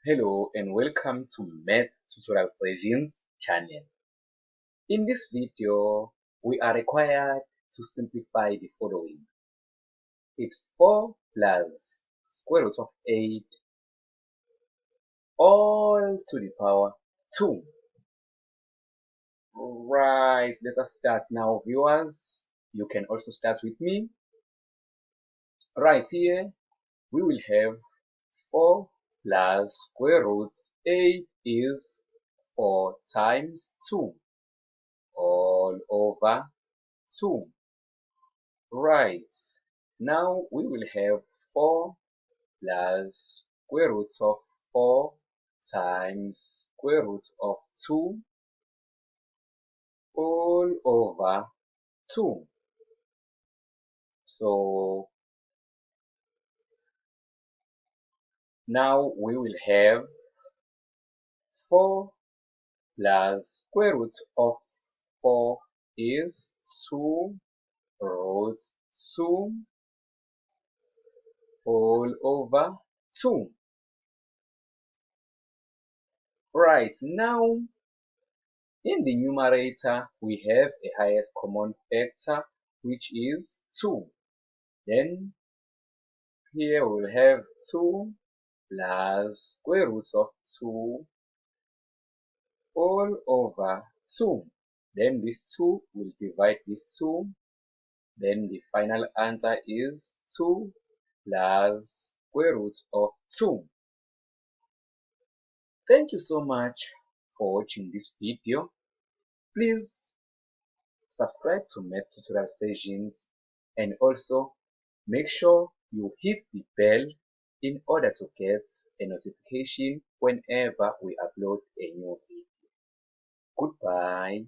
Hello and welcome to Math Tutorial Sessions channel. In this video, we are required to simplify the following. It's 4 plus square root of 8 all to the power 2. Right, let us start now, viewers. You can also start with me. Right here, we will have 4 plus square root 8 is 4 times 2. All over 2. Right. Now we will have 4 plus square root of 4 times square root of 2 all over 2. So now we will have 4 plus square root of 4 is 2 root 2 all over 2. Right, now in the numerator we have a highest common factor which is 2. Then here we will have 2 plus square root of 2 all over 2. Then this 2 will divide this 2. Then the final answer is 2 plus square root of 2. Thank you so much for watching this video. Please subscribe to Math Tutorial Sessions and also make sure you hit the bell in order to get a notification whenever we upload a new video. Goodbye.